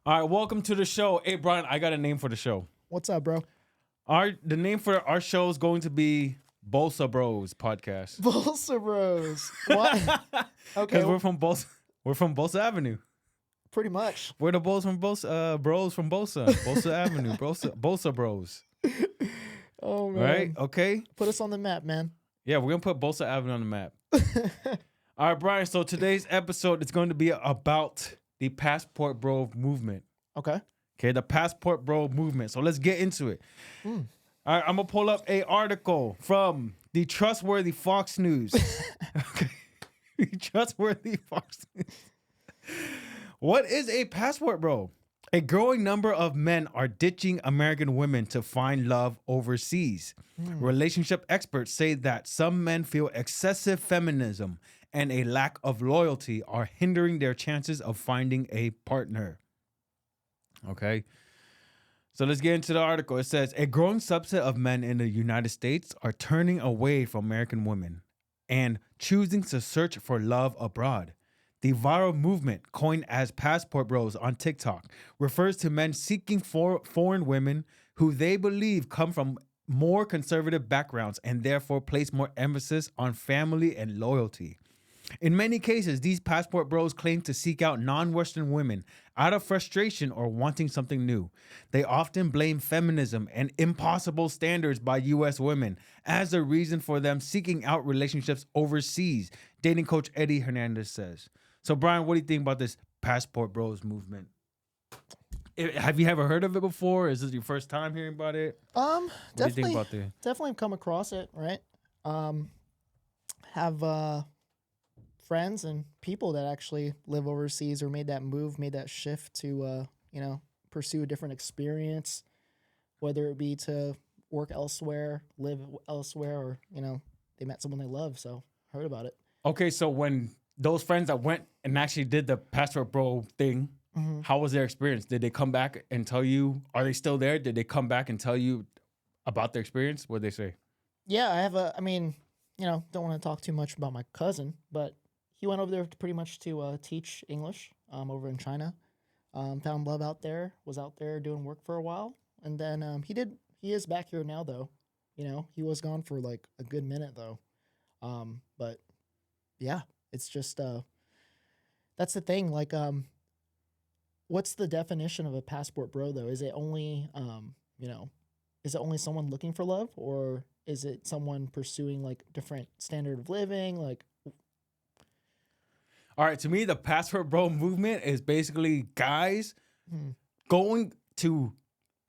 All right, welcome to the show. Hey, Brian, I got a name for the show. What's up, bro? The name for our show is going to be Bolsa Bros Podcast. Bolsa Bros. What? Okay, Because we're from Bolsa Avenue. pretty much. We're the Bros from Bolsa Avenue, Bolsa Bros. Oh man. Right? Okay. Put us on the map, man. Yeah, we're gonna put Bolsa Avenue on the map. All right, Brian. So today's episode is going to be about the Passport Bro movement. Okay. Okay, the Passport Bro movement. So let's get into it. All right, I'm gonna pull up a article from the trustworthy Fox News. Okay, the trustworthy Fox News. What is a passport bro? A growing number of men are ditching American women to find love overseas. Relationship experts say that some men feel excessive feminism and a lack of loyalty are hindering their chances of finding a partner. Okay. So let's get into the article. It says a growing subset of men in the United States are turning away from American women and choosing to search for love abroad. The viral movement, coined as Passport Bros on TikTok, refers to men seeking for foreign women who they believe come from more conservative backgrounds and therefore place more emphasis on family and loyalty. In many cases, these passport bros claim to seek out non-Western women out of frustration or wanting something new. They often blame feminism and impossible standards by U.S. women as a reason for them seeking out relationships overseas, dating coach Eddie Hernandez says. So, Brian, what do you think about this passport bros movement? Have you ever heard of it before? Is this your first time hearing about it? What do you think about this? Definitely come across it, right? Have friends and people that actually live overseas or made that move, made that shift to pursue a different experience, whether it be to work elsewhere, live elsewhere, or they met someone they love. So heard about it. Okay, so when those friends that went and actually did the passport bro thing, how was their experience? Did they come back and tell you? Are they still there? Did they come back and tell you about their experience? What did they say? Yeah, don't want to talk too much about my cousin, but he went over there pretty much to teach English over in China. Found love out there, was out there doing work for a while. And then he is back here now, though. He was gone for like a good minute, though. But yeah, it's just, that's the thing. Like, what's the definition of a passport bro, though? Is it only, is it only someone looking for love, or is it someone pursuing like different standard of living? Like, all right, to me, the passport bro movement is basically guys going to,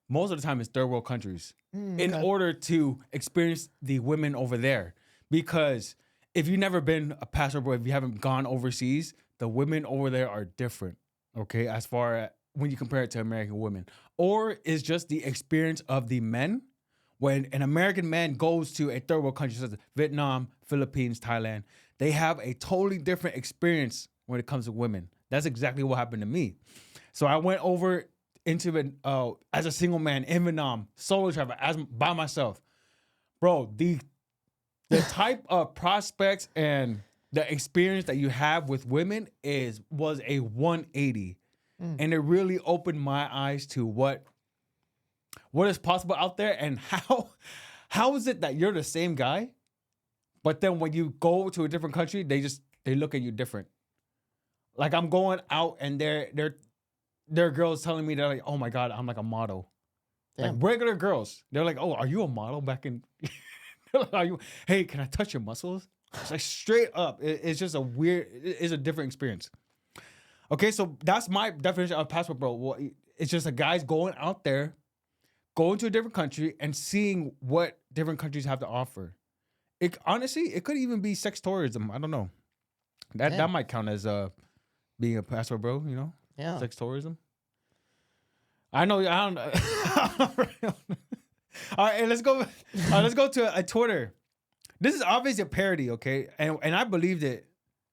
most of the time, it's third world countries in order to experience the women over there. Because if you've never been a passport bro, if you haven't gone overseas, the women over there are different, okay, as far as when you compare it to American women. Or it's just the experience of the men. When an American man goes to a third world country such as Vietnam, Philippines, Thailand, they have a totally different experience when it comes to women. That's exactly what happened to me. So I went over into it as a single man in Vietnam, solo travel, by myself. Bro, the type of prospects and the experience that you have with women was a 180. And it really opened my eyes to what is possible out there, and how is it that you're the same guy, but then when you go to a different country, they look at you different. Like I'm going out and there are girls telling me, they're like, oh my God, I'm like a model. damn. Like regular girls. They're like, oh, are you a model back in hey, can I touch your muscles? It's like straight up. It's just it's a different experience. Okay, so that's my definition of passport bro. Well, it's just a guy's going out there, going to a different country and seeing what different countries have to offer. Honestly, it could even be sex tourism. I don't know. That might count as being a passport bro, Yeah. Sex tourism. I know. I don't. All right, let's go. Let's go to a Twitter. This is obviously a parody, okay? And I believed it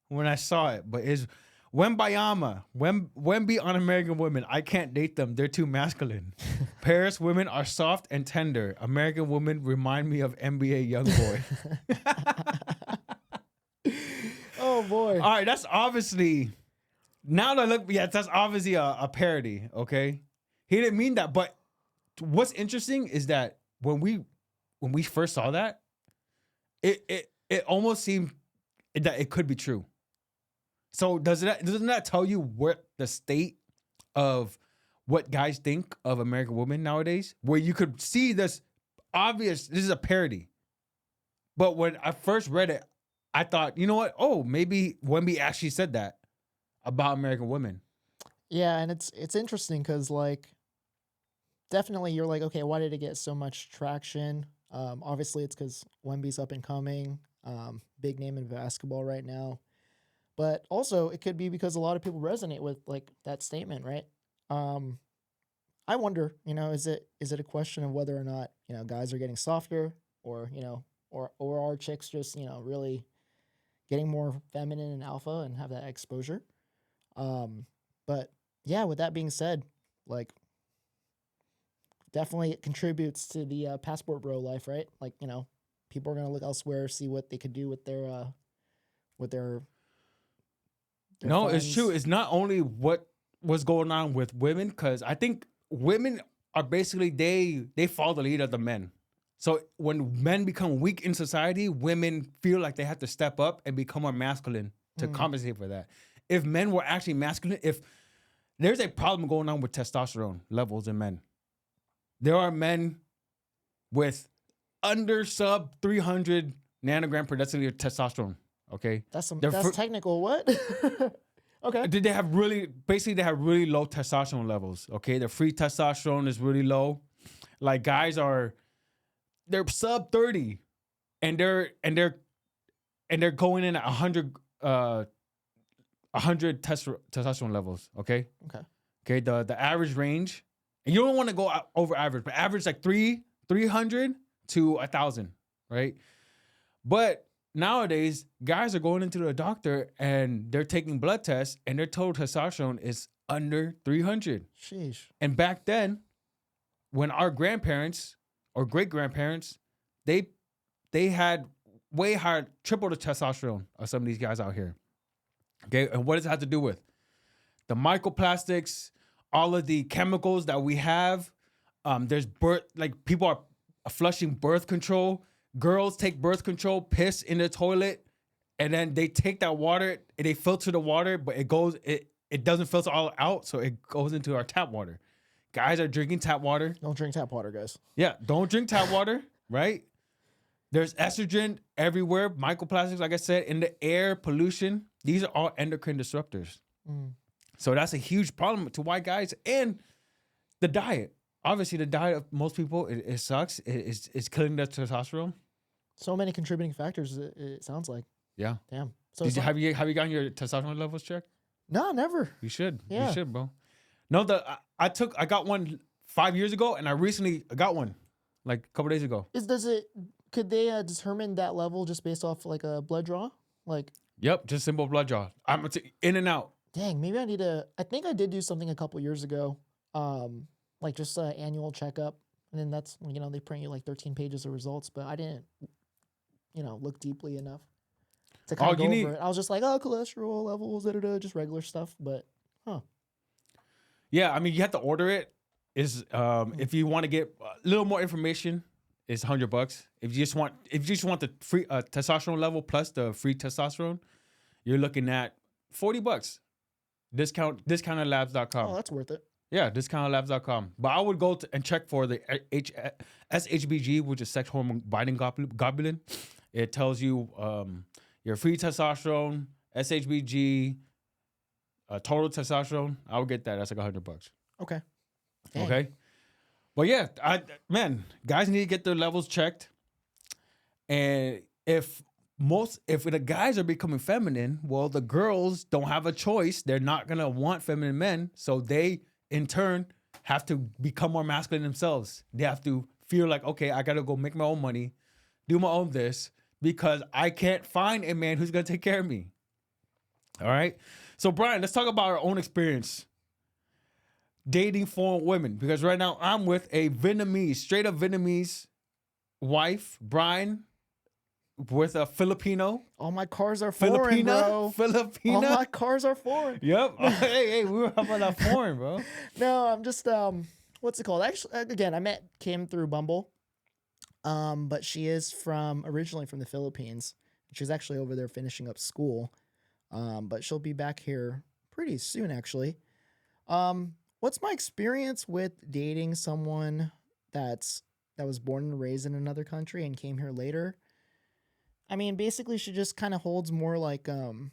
when I saw it, but it's Wembayama, Wemby on American women. I can't date them. They're too masculine. Paris women are soft and tender. American women remind me of NBA Youngboy. Oh boy. All right, that's obviously Now that I look, yeah, that's obviously a parody. Okay, he didn't mean that. But what's interesting is that when we first saw that, it almost seemed that it could be true. So doesn't that tell you what the state of what guys think of American women nowadays? Where you could see this obvious, this is a parody. But when I first read it, I thought, you know what? Oh, maybe Wemby actually said that about American women. Yeah, and it's interesting because like definitely you're like, okay, why did it get so much traction? Obviously it's because Wemby's up and coming, big name in basketball right now. But also it could be because a lot of people resonate with like that statement, right? Um, I wonder, is it a question of whether or not, guys are getting softer or, or are chicks just, really getting more feminine and alpha and have that exposure? Um, but yeah, with that being said, like definitely it contributes to the passport bro life, right? Like, people are going to look elsewhere, see what they could do with with their No, it's true. funds. It's not only what was going on with women, because I think women are basically they follow the lead of the men. So when men become weak in society, women feel like they have to step up and become more masculine to compensate for that. If men were actually masculine, if there's a problem going on with testosterone levels in men, there are men with under sub 300 nanogram per deciliter testosterone. Okay, That's They're that's fir- technical. What? Okay. Did they have they have really low testosterone levels? Okay, the free testosterone is really low. Like guys they're sub 30, and they're going in at 100 testosterone levels. Okay, Okay. okay. The average range, and you don't want to go over average, but average like 300 to 1,000, right? But nowadays, guys are going into the doctor and they're taking blood tests, and their total testosterone is under 300. Sheesh. And back then, when our grandparents or great grandparents, they had way higher, triple the testosterone of some of these guys out here. Okay, and what does it have to do with? The microplastics, all of the chemicals that we have. There's like people are flushing birth control. Girls take birth control, piss in the toilet, and then they take that water and they filter the water, but it doesn't filter all out, so it goes into our tap water. Guys are drinking tap water. Don't drink tap water, guys. Yeah, don't drink tap water, right? There's estrogen everywhere, microplastics, like I said, in the air, pollution. These are all endocrine disruptors. So that's a huge problem to white guys. And the diet. Obviously, the diet of most people, it sucks. It's killing their testosterone. So many contributing factors. It sounds like. Yeah. Damn. So Have you gotten your testosterone levels checked? no, never. You should. Yeah. You should, bro. No, I got one 5 years ago, and I recently got one like a couple days ago. Could they determine that level just based off like a blood draw? Like, Yep, just simple blood draw. I'm in and out. dang, maybe I need to. I think I did do something a couple years ago. Like just an annual checkup, and then that's they print you like 13 pages of results, but I didn't look deeply enough to kind of go over it. I was just like, oh, cholesterol levels, just regular stuff. But Yeah, I mean, you have to order it. If you want to get a little more information, it's $100. If you just want the free testosterone level plus the free testosterone, you're looking at $40. Discountlabs.com. oh, that's worth it. Yeah, discountlabs.com. But I would go and check for the SHBG, which is sex hormone binding globulin. It tells you your free testosterone, SHBG, total testosterone. I would get that. That's like $100. Okay. Dang. Okay. But yeah, guys need to get their levels checked. And if the guys are becoming feminine, well, the girls don't have a choice. They're not gonna want feminine men, so they in turn have to become more masculine themselves. They have to feel like, okay, I gotta go make my own money, do my own this, because I can't find a man who's gonna take care of me. All right. So Brian, let's talk about our own experience dating foreign women, because right now I'm with a straight up Vietnamese wife, Brian. with a Filipino. All my cars are foreign, bro. Filipina. All my cars are foreign. Yep. Hey, we were talking about that foreign, bro. No, I'm just what's it called? Actually, again, I met Kim through Bumble. But she is originally from the Philippines. She's actually over there finishing up school. But she'll be back here pretty soon, actually. What's my experience with dating someone that was born and raised in another country and came here later? I mean, basically, she just kind of holds more like I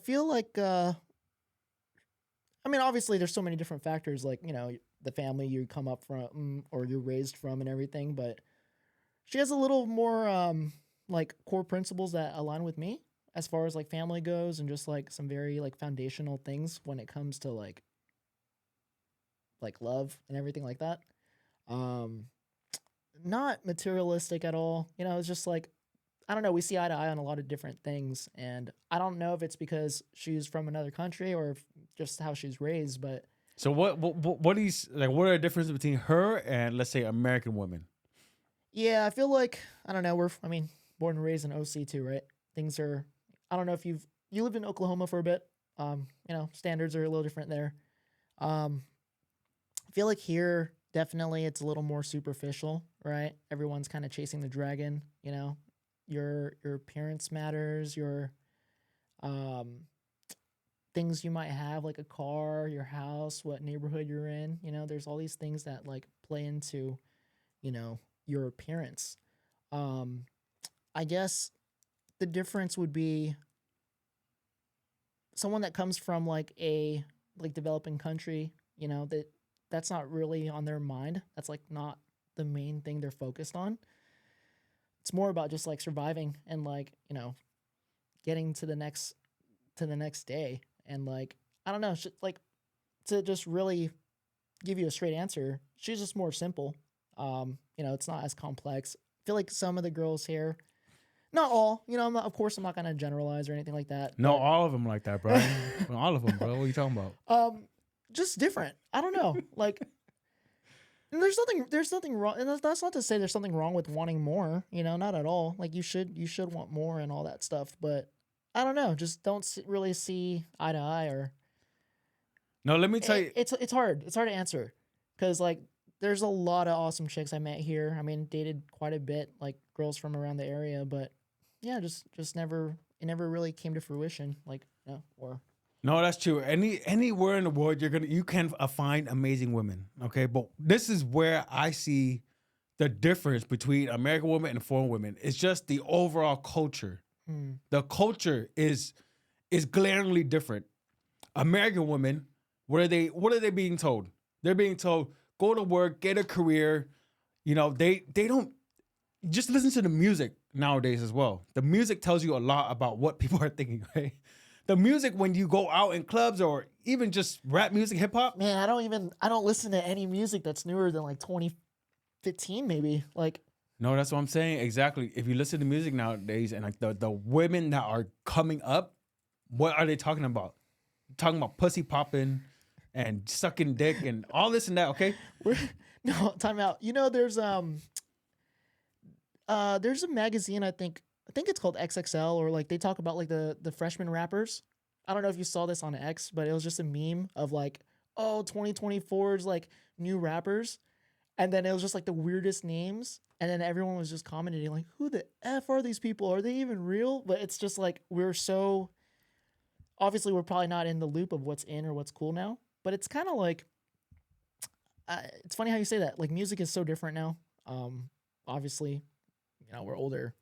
feel like I mean, obviously, there's so many different factors, like, you know, the family you come up from or you're raised from and everything, but she has a little more like core principles that align with me as far as like family goes, and just like some very like foundational things when it comes to like love and everything like that. Not materialistic at all. You know, it's just like, I don't know, we see eye to eye on a lot of different things, and I don't know if it's because she's from another country or if just how she's raised, but So what is like? What are the differences between her and, let's say, American women? yeah, I feel like, I don't know, born and raised in OC too, right? Things are, I don't know if you lived in Oklahoma for a bit. You know, standards are a little different there. I feel like here, definitely it's a little more superficial, right? Everyone's kind of chasing the dragon, you know. Your appearance matters, your things you might have, like a car, your house, what neighborhood you're in, you know, there's all these things that like play into, you know, your appearance. I guess the difference would be someone that comes from like a developing country, you know, that's not really on their mind. That's like not the main thing they're focused on. It's more about just like surviving and like, you know, getting to the next day. And like, I don't know, like, to just really give you a straight answer, she's just more simple. You know, it's not as complex. I feel like some of the girls here, not all, you know, of course I'm not gonna generalize or anything like that. No, but, all of them like that, bro. All of them, bro. What are you talking about? just different. I don't know. Like, and there's nothing wrong, and that's not to say there's something wrong with wanting more, you know, not at all. Like, you should want more and all that stuff, but I don't know, just don't really see eye to eye, or No, let me tell you. it's hard to answer, because like there's a lot of awesome chicks I met here. I mean, dated quite a bit, like girls from around the area, but yeah, just never really came to fruition, like, you know, or No, that's true. Anywhere in the world you can find amazing women. Okay, but this is where I see the difference between American women and foreign women. It's just the overall culture. The culture is glaringly different. American women, what are they being told? They're being told, go to work, get a career. You know, they don't just listen to the music nowadays as well. The music tells you a lot about what people are thinking, right? The music, when you go out in clubs or even just rap music, hip hop. man, I don't listen to any music that's newer than like 2015 maybe. Like, No, that's what I'm saying. Exactly. If you listen to music nowadays and like the women that are coming up, what are they talking about? Talking about pussy popping and sucking dick and all this and that, okay? no, time out. You know, there's a magazine, I think it's called XXL, or like they talk about like the freshman rappers. I don't know if you saw this on X, but it was just a meme of like, oh, 2024's like new rappers. And then it was just like the weirdest names. And then everyone was just commenting like, who the F are these people? Are they even real? But it's just like, obviously we're probably not in the loop of what's in or what's cool now. But it's kind of like, it's funny how you say that. Like, music is so different now. Obviously, you know, we're older.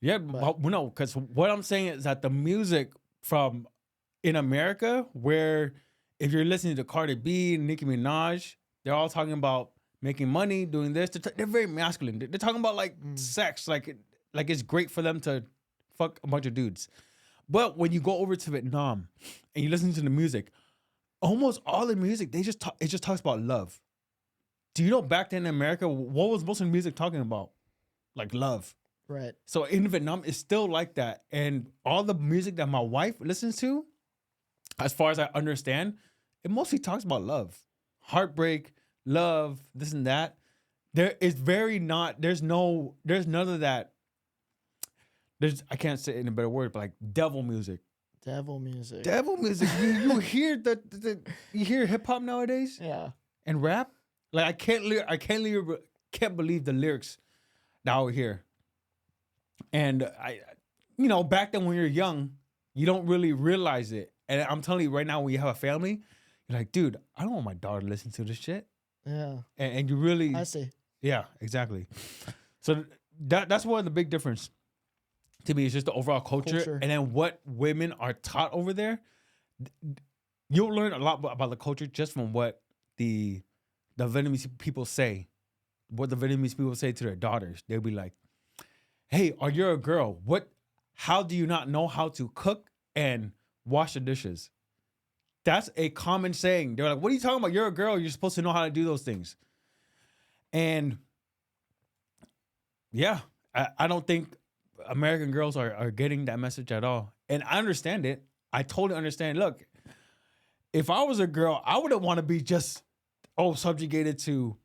Yeah, but no, because what I'm saying is that the music from in America, where if you're listening to Cardi B, Nicki Minaj, they're all talking about making money, doing this. They're very masculine. They're talking about like sex, like it's great for them to fuck a bunch of dudes. But when you go over to Vietnam and you listen to the music, almost all the music it just talks about love. Do you know back then in America, what was most of the music talking about? Like love. Right. So in Vietnam, it's still like that. And all the music that my wife listens to, as far as I understand, it mostly talks about love, heartbreak, love, this and that. there is there's none of that. I can't say it in a better word, but like devil music. Devil music. Devil music. You hear you hear hip hop nowadays Yeah. and rap. Like I can't believe the lyrics out here. And back then when you're young, you don't really realize it. And I'm telling you right now, when you have a family, you're like, dude, I don't want my daughter to listen to this shit. Yeah. And you really, I see. yeah, exactly. So that's one of the big difference to me is just the overall culture. And then what women are taught over there. You'll learn a lot about the culture just from what the Vietnamese people say. What the Vietnamese people say to their daughters. They'll be like, hey, are you a girl? How do you not know how to cook and wash the dishes? That's a common saying. They're like, what are you talking about? You're a girl. You're supposed to know how to do those things. And yeah, I don't think American girls are getting that message at all. And I understand it. I totally understand. Look, if I was a girl, I wouldn't want to be just, subjugated to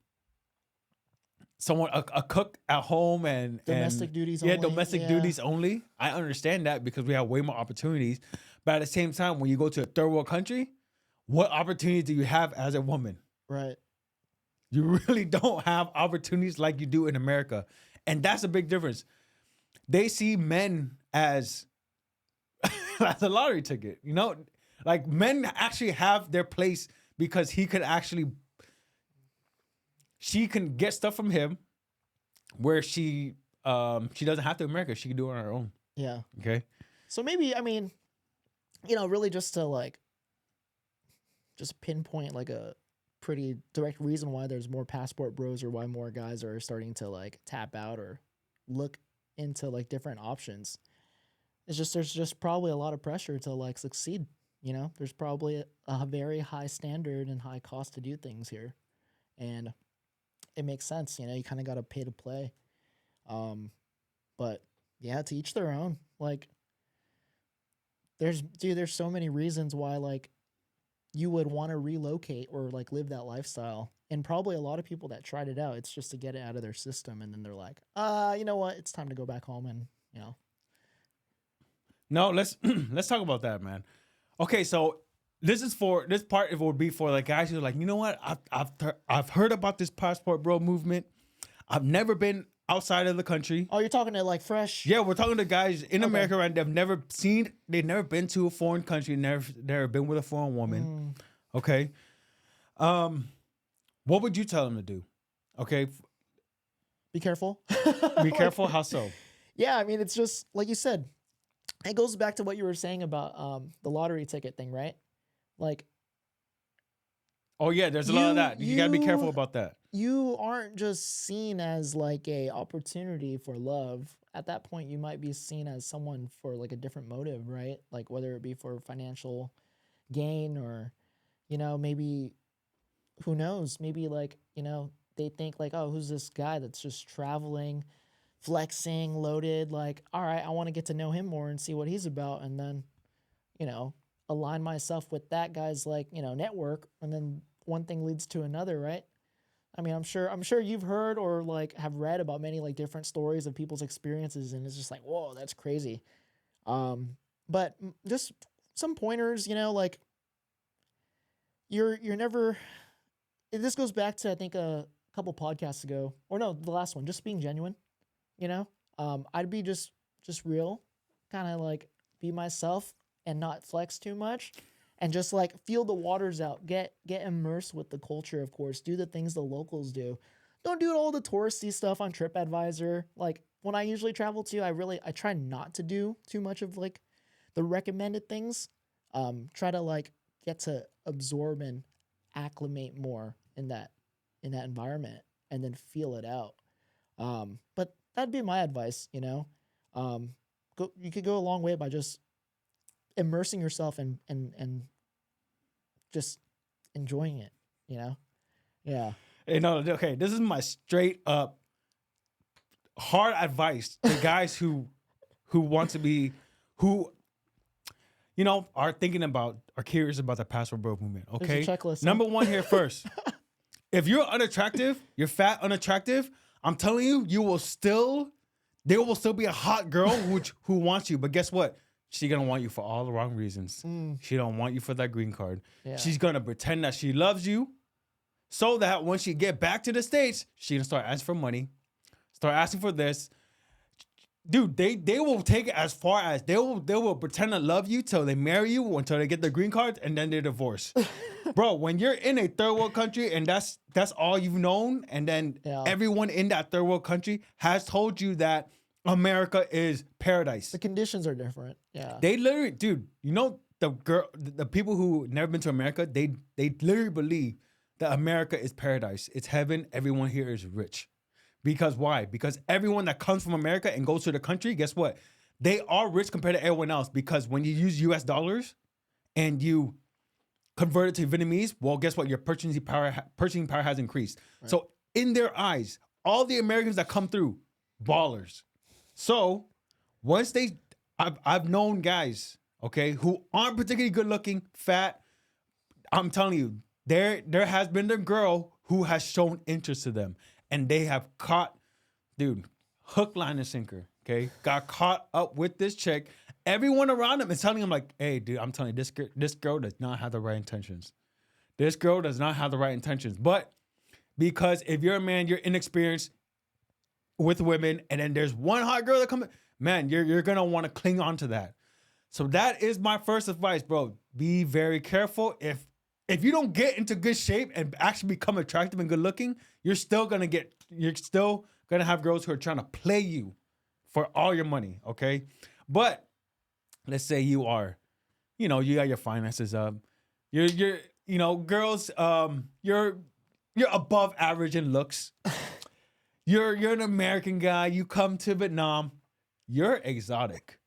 someone, a cook at home and domestic duties only. Yeah, domestic duties only. I understand that because we have way more opportunities. But at the same time, when you go to a third world country, what opportunities do you have as a woman? Right. You really don't have opportunities like you do in America. And that's a big difference. They see men as a lottery ticket, like men actually have their place because she can get stuff from him where she doesn't have to America. She can do it on her own. Yeah. Okay. So maybe, really just to just pinpoint like a pretty direct reason why there's more passport bros or why more guys are starting to tap out or look into different options. It's just there's just probably a lot of pressure to succeed. There's probably a very high standard and high cost to do things here, and it makes sense. You kind of got to pay to play. But yeah, to each their own. There's so many reasons why you would want to relocate or live that lifestyle. And probably a lot of people that tried it out, it's just to get it out of their system. And then they're like, you know what? It's time to go back home and, No, let's talk about that, man. Okay, so this part it would be for the guys who are like, you know what? I've heard about this passport bro movement. I've never been outside of the country. Oh, you're talking to fresh? Yeah, we're talking to guys in America, right? They've never been to a foreign country, never been with a foreign woman. Okay. What would you tell them to do? Okay. Be careful. Be careful. How so? Yeah, it's just like you said. It goes back to what you were saying about the lottery ticket thing, right? Oh yeah, there's a lot of that. You gotta be careful about that. You aren't just seen as a opportunity for love. At that point, you might be seen as someone for a different motive, right? Whether it be for financial gain or, maybe, who knows? Maybe they think oh, who's this guy that's just traveling, flexing, loaded? All right, I want to get to know him more and see what he's about, and then, align myself with that guy's network, and then one thing leads to another, right? I'm sure you've heard or have read about many different stories of people's experiences, and it's just whoa, that's crazy. But just some pointers, you're never. This goes back to I think a couple podcasts ago, or no, the last one, just being genuine. I'd be just real, kind of be myself and not flex too much, and just feel the waters out, get immersed with the culture, of course, do the things the locals do. Don't do all the touristy stuff on TripAdvisor. When I usually travel to, I try not to do too much of the recommended things. Try to get to absorb and acclimate more in that environment and then feel it out. But that'd be my advice, you could go a long way by just immersing yourself and just enjoying it, Yeah. Okay, this is my straight up hard advice to guys who want to be, are thinking about, are curious about the passport bro movement. Okay. There's a checklist. Number one here first. if you're unattractive, you're fat, unattractive, I'm telling you, there will still be a hot girl who wants you. But guess what? She's gonna want you for all the wrong reasons. She don't want you for that green card. Yeah. She's gonna pretend that she loves you, so that when she get back to the States, she gonna start asking for money, start asking for this. Dude, they will take it as far as they will pretend to love you till they marry you, until they get the green card, and then they divorce. Bro, when you're in a third world country and that's all you've known, and then everyone in that third world country has told you that America is paradise. The conditions are different. Yeah. They literally, dude, you know the people who never been to America, they literally believe that America is paradise. It's heaven. Everyone here is rich. Because why? Because everyone that comes from America and goes to the country, guess what? They are rich compared to everyone else, because when you use US dollars and you convert it to Vietnamese, well, guess what? Your purchasing power has increased. Right. So in their eyes, all the Americans that come through, ballers. So once I've known guys, okay, who aren't particularly good looking, fat. I'm telling you, there has been the girl who has shown interest to them, and they have caught, dude, hook, line, and sinker. Okay, got caught up with this chick. Everyone around them is telling him like, "Hey, dude, I'm telling you, this girl does not have the right intentions. This girl does not have the right intentions." But because if you're a man, you're inexperienced with women, and then there's one hot girl that comes, man, you're gonna want to cling on to that. So that is my first advice, bro. Be very careful. If you don't get into good shape and actually become attractive and good looking, you're still gonna have girls who are trying to play you for all your money. Okay, but let's say you are, you got your finances up. You're girls, you're above average in looks. You're an American guy. You come to Vietnam. You're exotic.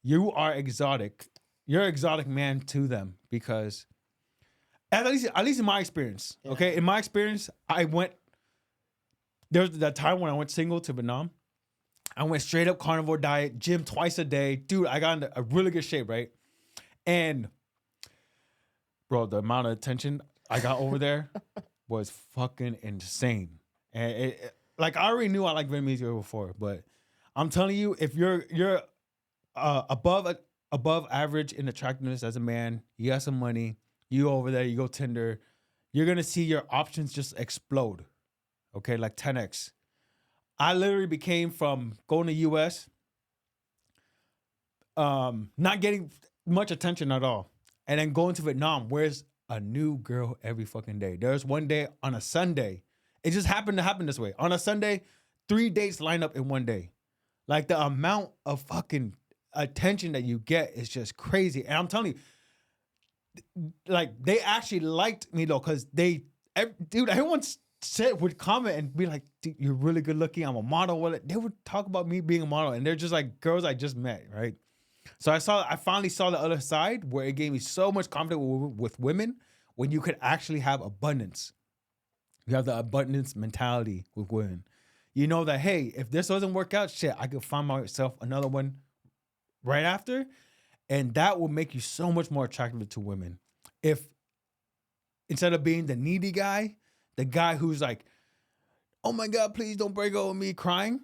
You are exotic. You're an exotic man to them, because at least in my experience, okay? In my experience, there was that time when I went single to Vietnam. I went straight up carnivore diet, gym twice a day. Dude, I got into a really good shape, right? And bro, the amount of attention I got over there was fucking insane. And like, I already knew I liked Vietnamese girls before, but I'm telling you, if you're above average in attractiveness as a man, you got some money, you over there, you go Tinder, you're gonna see your options just explode. Okay, like 10x. I literally became, from going to US, not getting much attention at all, and then going to Vietnam, where's a new girl every fucking day. There's one day on a Sunday. It just happened to happen this way. On a Sunday, 3 dates line up in one day. Like, the amount of fucking attention that you get is just crazy. And I'm telling you, like, they actually liked me though, because everyone would comment and be like, "Dude, you're really good looking. I'm a model." They would talk about me being a model, and they're just like girls I just met, right? So I finally saw the other side, where it gave me so much confidence with women, when you could actually have abundance. You have the abundance mentality with women. You know that, hey, if this doesn't work out, shit, I could find myself another one right after. And that will make you so much more attractive to women. If instead of being the needy guy, the guy who's like, "Oh my God, please don't break up with me," crying.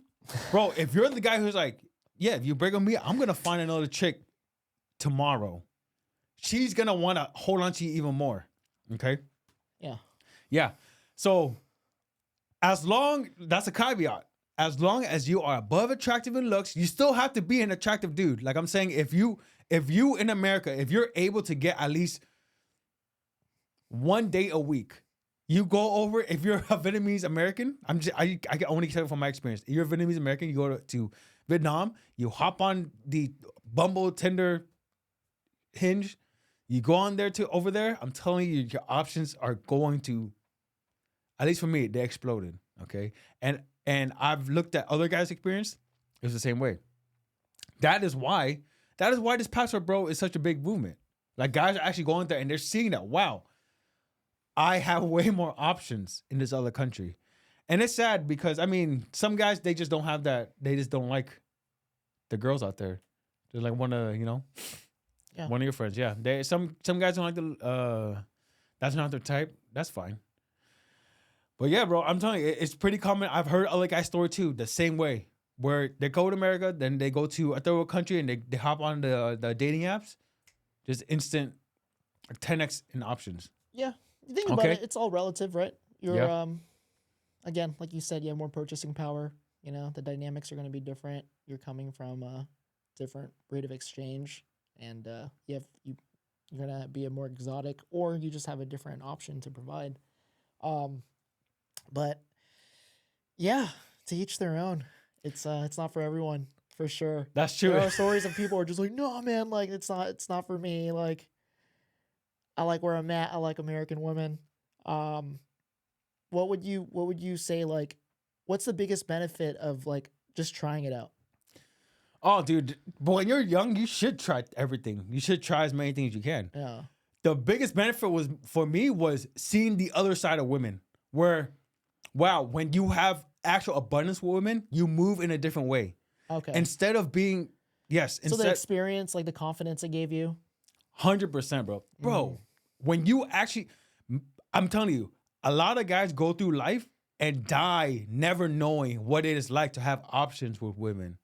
Bro, if you're the guy who's like, "Yeah, if you break up with me, I'm going to find another chick tomorrow," she's going to want to hold on to you even more. Okay? Yeah. Yeah. So that's a caveat. As long as you are above attractive in looks, you still have to be an attractive dude. Like I'm saying, if you in America, if you're able to get at least one date a week, you go over. If you're a Vietnamese American, I can only tell you from my experience. If you're a Vietnamese American, you go to Vietnam, you hop on the Bumble, Tinder, Hinge, you go on there to over there. I'm telling you, your options are going to, at least for me, they exploded. Okay, and I've looked at other guys' experience. It was the same way. That is why this passport, bro, is such a big movement. Like, guys are actually going there and they're seeing that, wow, I have way more options in this other country. And it's sad because, I mean, some guys, they just don't have that. They just don't like the girls out there. They're like one of your friends. Yeah. Some guys don't like that's not their type. That's fine. But yeah, bro, I'm telling you, it's pretty common. I've heard other guys' story too, the same way, where they go to America, then they go to a third world country, and they hop on the dating apps, just instant 10x in options. Yeah, you think about Okay. it, it's all relative, right? You're Yeah. again, like you said, you have more purchasing power. You know, the dynamics are going to be different. You're coming from a different rate of exchange, and you're gonna be a more exotic, or you just have a different option to provide. Um, but yeah, to each their own. It's not for everyone for sure. That's true. There are stories of people who are just like, no, man, like it's not for me. Like I like where I'm at. I like American women. Um, what would you say, like, what's the biggest benefit of like just trying it out? Oh, dude, but when you're young, you should try everything. You should try as many things as you can. Yeah. The biggest benefit was for me was seeing the other side of women. Where, wow, when you have actual abundance with women, you move in a different way. Okay. Instead of being, yes, So the instead experience, like the confidence it gave you. 100%, bro. When you actually, I'm telling you, a lot of guys go through life and die never knowing what it is like to have options with women.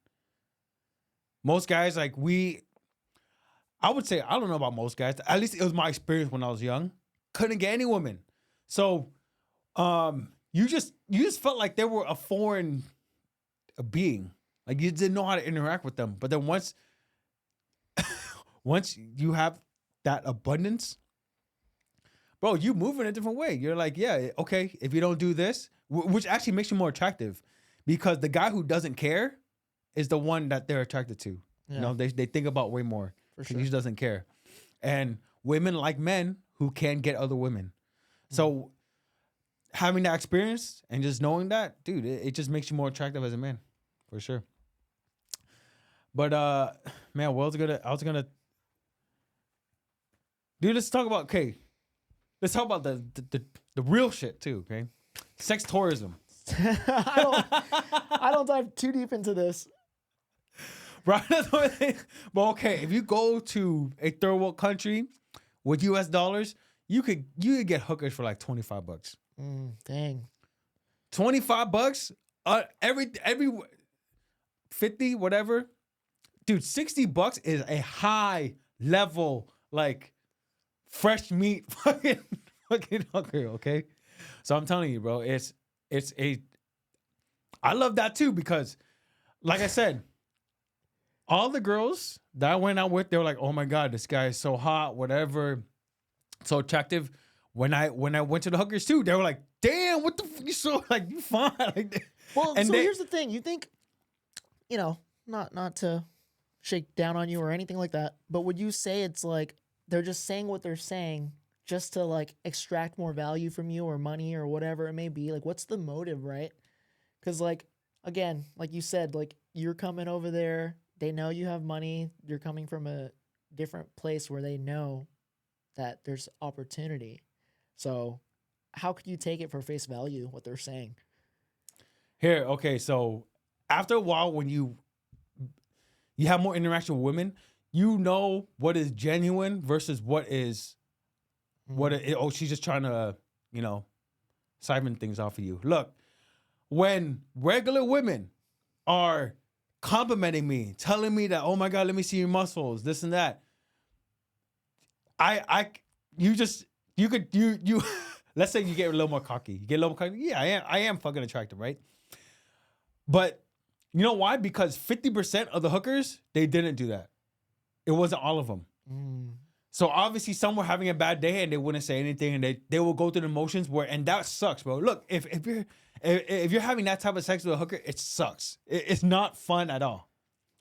Most guys, like I would say, I don't know about most guys. At least it was my experience when I was young. Couldn't get any women. So, you just felt like they were a foreign being. Like you didn't know how to interact with them. But then once you have that abundance, bro, you move in a different way. You're like, yeah, okay, if you don't do this, which actually makes you more attractive, because the guy who doesn't care is the one that they're attracted to. Yeah. You know, they think about way more. For He sure. just doesn't care. And women like men who can get other women. So having that experience and just knowing that, dude, it just makes you more attractive as a man, for sure. But man, I was gonna dude, let's talk about let's talk about the real shit too, okay? Sex tourism. I don't dive too deep into this. Right? But okay, if you go to a third world country with US dollars, you could get hookers for like $25. Dang. $25? Every 50, whatever. Dude, $60 is a high level, like fresh meat fucking hooker, okay? So I'm telling you, bro, I love that too, because like I said, all the girls that I went out with, they were like, "Oh my god, this guy is so hot, whatever, so attractive." When I went to the hookers too, they were like, "Damn, what the fuck, you so like you fine?" Like, Well, and so here's the thing. You think, not to shake down on you or anything like that, but would you say it's like they're just saying what they're saying just to like extract more value from you or money or whatever it may be? Like, what's the motive, right? Because like again, like you said, like you're coming over there, they know you have money, you're coming from a different place where they know that there's opportunity. So how could you take it for face value what they're saying? here, okay, so after a while, when you have more interaction with women, you know what is genuine versus what is oh, she's just trying to, siphon things off of you. Look, when regular women are complimenting me, telling me that, oh my God, let me see your muscles, this and that. You let's say you get a little more cocky. You get a little more cocky. Yeah, I am fucking attractive, right? But you know why? Because 50% of the hookers, they didn't do that. It wasn't all of them. So obviously some were having a bad day and they wouldn't say anything, and they will go through the motions and that sucks, bro. Look, if you're having that type of sex with a hooker, it sucks. It's not fun at all.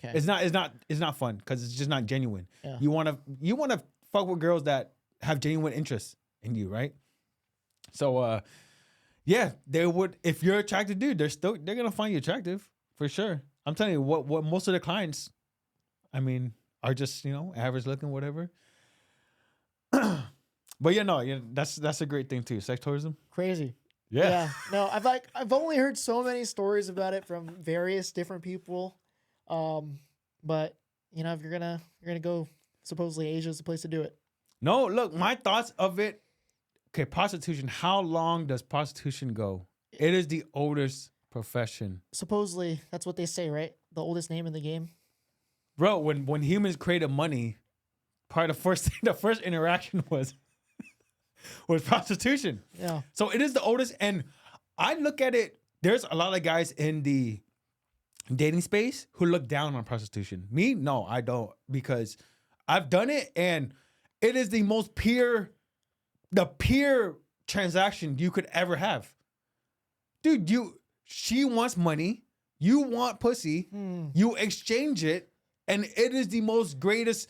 Okay. It's not fun because it's just not genuine. Yeah. You wanna fuck with girls that have genuine interest in you, right? So yeah, they would, if you're attracted, dude, they're gonna find you attractive for sure. I'm telling you, what most of the clients, I mean, are just, average looking, whatever. But that's a great thing too. Sex tourism. Crazy. Yeah. No, I've only heard so many stories about it from various different people. But if you're gonna go, supposedly Asia's the place to do it. No, look, my thoughts of it okay, prostitution. How long does prostitution go? It is the oldest profession. Supposedly, that's what they say, right? The oldest name in the game. Bro, when humans created money, part of the first interaction was prostitution. Yeah. So it is the oldest, and I look at it. There's a lot of guys in the dating space who look down on prostitution. Me, no, I don't, because I've done it, and it is the most peer transaction you could ever have. Dude, she wants money, you want pussy, you exchange it, and it is the most greatest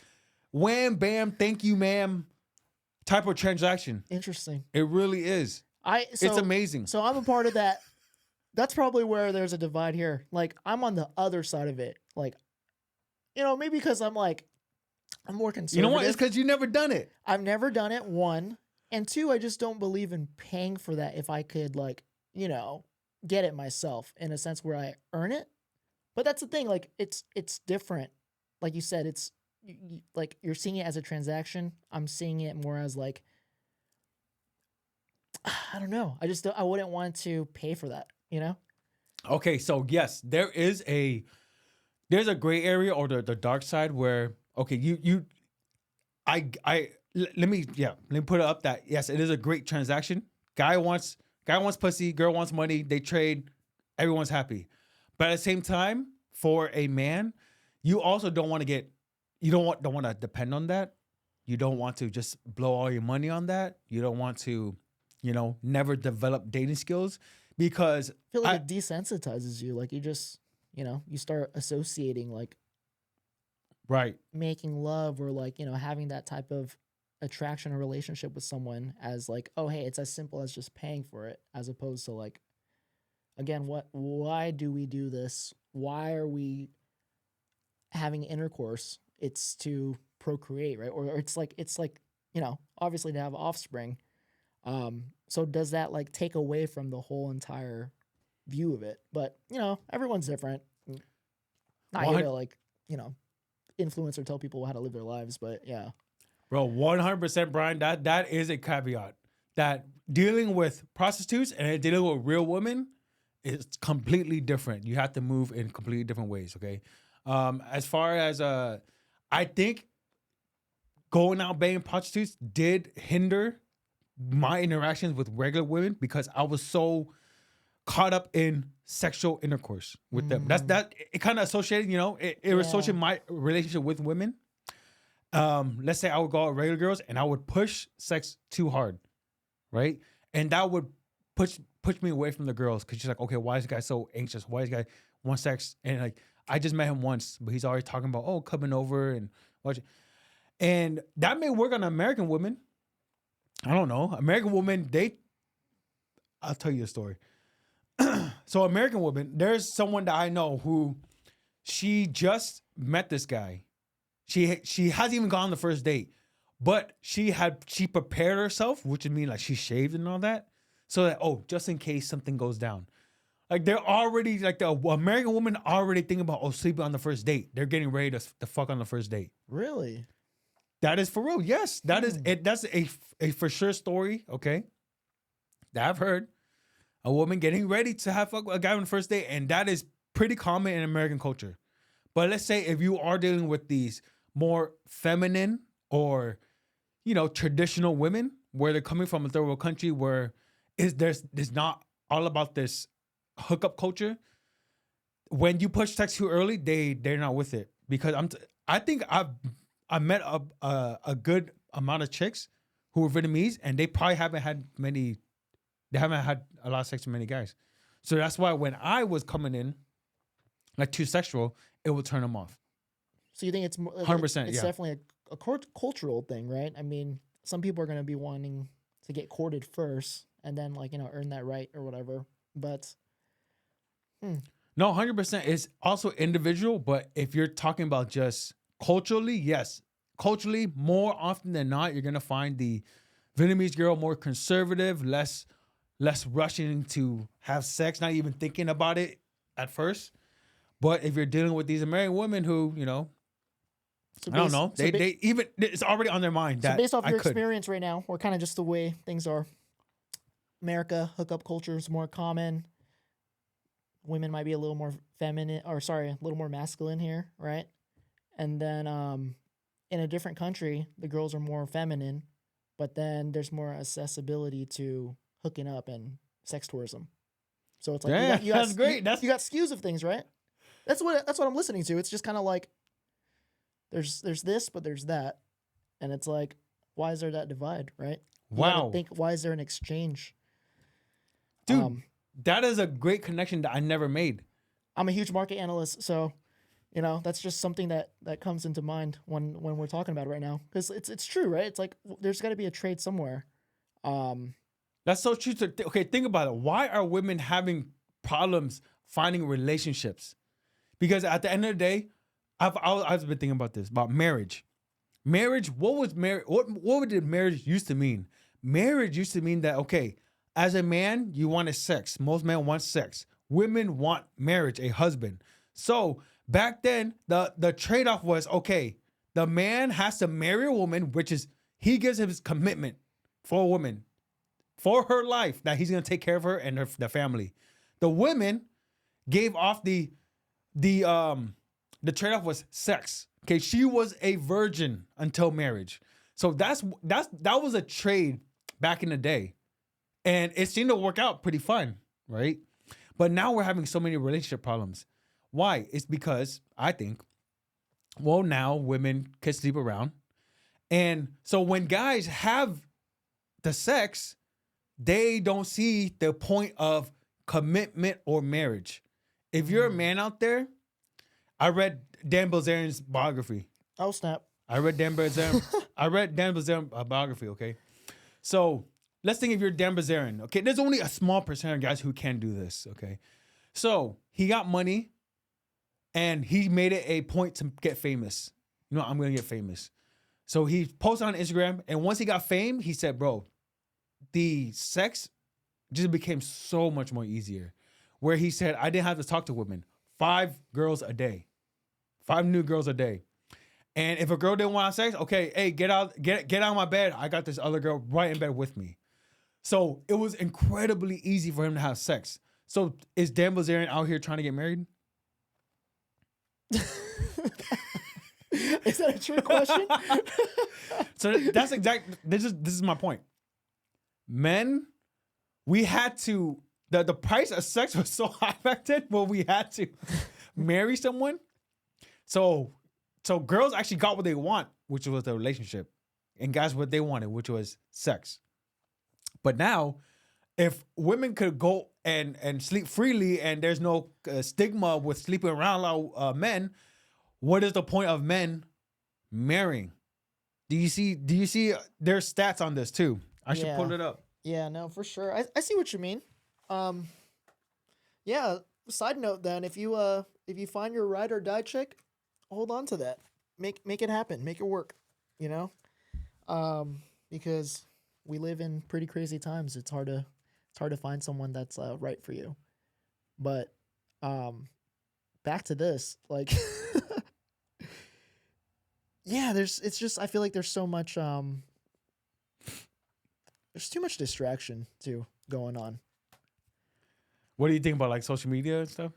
wham bam, thank you, ma'am type of transaction. Interesting. It really is. It's amazing. So I'm a part of that. That's probably where there's a divide here. Like, I'm on the other side of it. Like, maybe because I'm more conservative. You know what? It's because you never done it. I've never done it, one. And two, I just don't believe in paying for that if I could, get it myself in a sense where I earn it. But that's the thing. Like, it's different. Like you said, it's like you're seeing it as a transaction. I'm seeing it more as I don't know. I wouldn't want to pay for that, Okay, so yes, there's a gray area or the dark side where, okay, let me put it up that yes, it is a great transaction. Guy wants pussy, girl wants money, they trade, everyone's happy. But at the same time, for a man, you also don't want to depend on that. You don't want to just blow all your money on that. You don't want to, never develop dating skills, because I feel like it desensitizes you. Like, you just, you start associating right, making love or having that type of attraction or relationship with someone as oh, hey, it's as simple as just paying for it, as opposed to again, why do we do this? Why are we having intercourse? It's to procreate, right? Or it's obviously to have offspring. So does that take away from the whole entire view of it? But everyone's different. Not here to influence or tell people how to live their lives, but yeah. Bro, 100%, Brian. That is a caveat. That dealing with prostitutes and dealing with real women is completely different. You have to move in completely different ways. Okay, as far as I think going out banging prostitutes did hinder my interactions with regular women, because I was so caught up in sexual intercourse with them. It kind of associated, it associated my relationship with women. Let's say I would go out with regular girls and I would push sex too hard, right? And that would push me away from the girls, because she's like, okay, why is this guy so anxious? Why is this guy want sex? And I just met him once, but he's already talking about coming over and watching. And that may work on American women. I don't know. American women, I'll tell you a story. So American women, there's someone that I know who, she just met this guy. She hasn't even gone on the first date, but she prepared herself, which would mean she shaved and all that, so that just in case something goes down. They're already the American woman already thinking about sleeping on the first date. They're getting ready to fuck on the first date. Really? That is for real. Yes, that is it. That's a for sure story. Okay, that I've heard. A woman getting ready to have a guy on the first date, and that is pretty common in American culture. But let's say if you are dealing with these more feminine or traditional women, where they're coming from a third world country where there's not all about this hookup culture. When you push sex too early, they're not with it, because I think I met a good amount of chicks who were Vietnamese, and they probably haven't had a lot of sex with many guys. So that's why when I was coming in too sexual, it would turn them off. So you think it's more 100%? It's definitely a cultural thing, right? I mean, some people are going to be wanting to get courted first and then earn that right or whatever. But no, 100% is also individual. But if you're talking about just culturally, yes, culturally, more often than not, you're gonna find the Vietnamese girl more conservative, less rushing to have sex, not even thinking about it at first. But if you're dealing with these American women who, So I don't know. They even it's already on their mind so that based off I your could. experience right now, or kind of just the way things are, America hookup culture is more common. Women might be a little more feminine, or sorry, a little more masculine here, right? And then in a different country, the girls are more feminine, but then there's more accessibility to hooking up and sex tourism. So it's like Yeah, that's great. You got skews of things, right? That's what I'm listening to. It's just kind of like there's this, but there's that, and it's like, why is there that divide, right? You gotta Wow, think, why is there an exchange? dude, that is a great connection that I never made. I'm a huge market analyst, so that's just something that comes into mind when we're talking about it right now, because it's true, right? It's like there's got to be a trade somewhere. That's so true. Okay, think about it. Why are women having problems finding relationships? Because at the end of the day, I've been thinking about this about marriage. Marriage. What was marriage? What did marriage used to mean? Marriage used to mean that, okay, as a man, you wanted sex. Most men want sex. Women want marriage, a husband. So back then, the trade-off was, okay, the man has to marry a woman, which is he gives his commitment for a woman, for her life, that he's gonna take care of her and the family. The women gave off the trade-off was sex. Okay, she was a virgin until marriage. So that was a trade back in the day. And it seemed to work out pretty fun, right? But now we're having so many relationship problems. Why? It's because I think, well, now women can sleep around. And so when guys have the sex, they don't see the point of commitment or marriage. If you're a man out there, I read Dan Bilzerian's biography. Oh snap! I read Dan Bilzerian's biography. Okay, so let's think if you're Dan Bilzerian. Okay, there's only a small percent of guys who can do this. Okay, so he got money, and he made it a point to get famous. I'm gonna get famous. So he posted on Instagram, and once he got fame, he said, "Bro, the sex just became so much more easier." Where he said, "I didn't have to talk to women. 5 girls a day." 5 new girls a day. And if a girl didn't want sex, okay, hey, get out of my bed. I got this other girl right in bed with me. So it was incredibly easy for him to have sex. So is Dan Bilzerian out here trying to get married? Is that a true question? So that's this is my point. Men, we had to the price of sex was so high back then, but we had to marry someone. So girls actually got what they want, which was the relationship, and guys what they wanted, which was sex. But now, if women could go and sleep freely, and there's no stigma with sleeping around men, what is the point of men marrying? Do you see their stats on this too? I should pull it up. Yeah, no, for sure. I see what you mean. Yeah. Side note, then, if you find your ride or die chick, hold on to that. Make it happen. Make it work. Because we live in pretty crazy times. It's hard to find someone that's right for you. But back to this, like, yeah, I feel like there's so much there's too much distraction too going on. What do you think about like social media and stuff?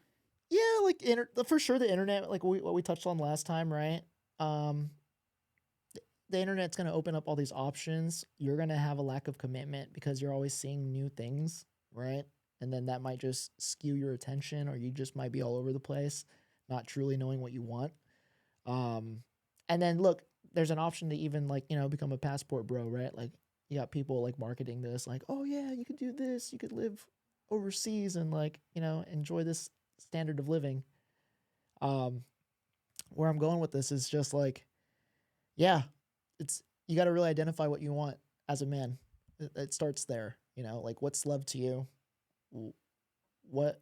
Yeah, like for sure the internet, like what we touched on last time, right? The internet's going to open up all these options. You're going to have a lack of commitment because you're always seeing new things, right? And then that might just skew your attention, or you just might be all over the place, not truly knowing what you want. And then look, there's an option to even become a passport bro, right? Like you got people like marketing this, like, oh yeah, you could do this, you could live overseas and enjoy this standard of living. Where I'm going with this is just like, yeah, you got to really identify what you want as a man. It starts there, like what's love to you? What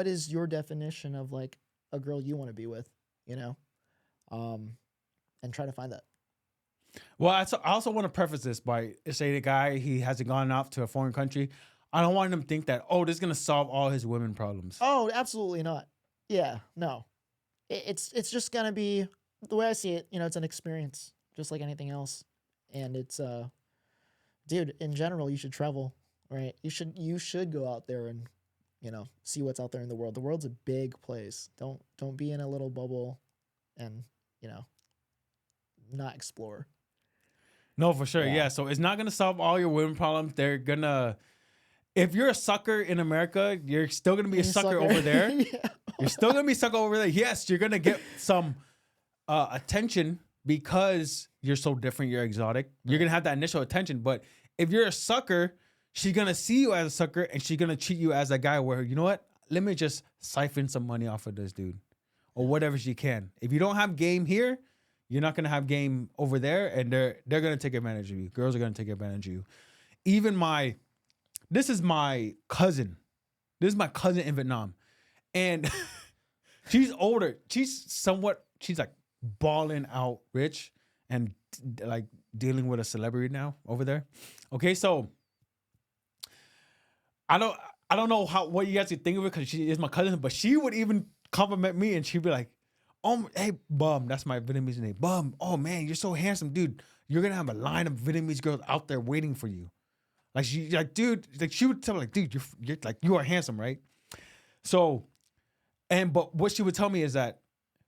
is your definition of like a girl you want to be with, and try to find that. Well, I also want to preface this by saying the guy, he hasn't gone off to a foreign country. I don't want him to think that, this is going to solve all his women problems. Oh, absolutely not. Yeah, no. it's just gonna be the way I see it. You know, it's an experience, just like anything else, and it's dude. In general, you should travel, right? You should go out there and see what's out there in the world. The world's a big place. Don't be in a little bubble, and you know not explore. No, for sure. Yeah. Yeah. So it's not gonna solve all your women problems. They're gonna. If you're a sucker in America, you're still gonna be a sucker over there. Yeah. You're still gonna be sucker over there. Yes, you're gonna get some attention because you're so different. You're exotic. You're gonna have that initial attention. But if you're a sucker, she's gonna see you as a sucker, and she's gonna treat you as a guy where, you know what? Let me just siphon some money off of this dude, or whatever she can. If you don't have game here, you're not gonna have game over there, and they're gonna take advantage of you. Girls are gonna take advantage of you. Even this is my cousin. This is my cousin in Vietnam, and she's older. She's like balling out rich and like dealing with a celebrity now over there. Okay, so I don't know what you guys would think of it because she is my cousin, but she would even compliment me and she'd be like, "Oh, hey, Bum," that's my Vietnamese name. Bum, oh man, you're so handsome, dude. You're gonna have a line of Vietnamese girls out there waiting for you. Like dude, like she would tell me, like, dude, you're like, you are handsome, right? So, but what she would tell me is that,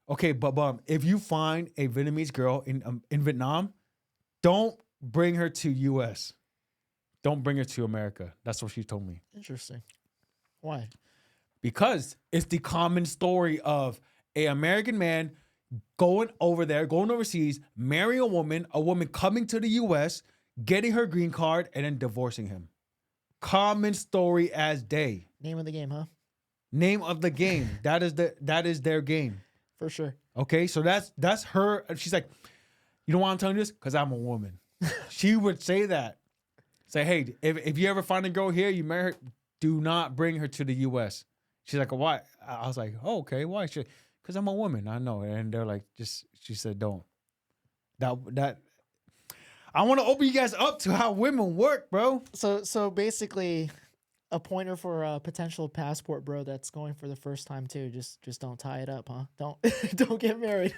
okay, but if you find a Vietnamese girl in Vietnam, don't bring her to U.S. Don't bring her to America. That's what she told me. Interesting. Why? Because it's the common story of a American man going over there, going overseas, marrying a woman coming to the U.S., getting her green card, and then divorcing him. Common story as day. Name of the game, huh? Name of the game. That is their game. For sure. Okay, so that's her. She's like, you know why I'm telling you this? Because I'm a woman. She would say that. Say, hey, if you ever find a girl here, you marry her, do not bring her to the U.S. She's like, why? I was like, oh, okay, why? Because I'm a woman. I know. And they're like, she said, don't. That. I want to open you guys up to how women work, bro. So basically, a pointer for a potential passport bro that's going for the first time too. Just don't tie it up, huh? Don't get married.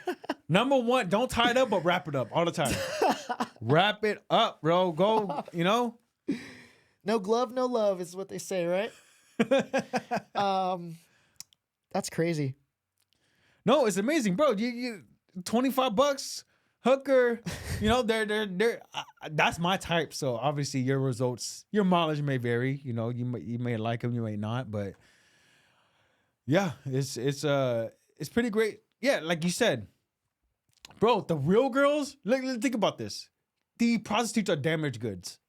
Number one, don't tie it up, but wrap it up all the time. Wrap it up, bro. Go, No glove, no love is what they say, right? That's crazy. No, it's amazing, bro. You $25 hooker, they're that's my type. So obviously your results, your mileage may vary. You may like them, you may not, but yeah, it's pretty great. Yeah, like you said, bro. The real girls, think about this. The prostitutes are damaged goods.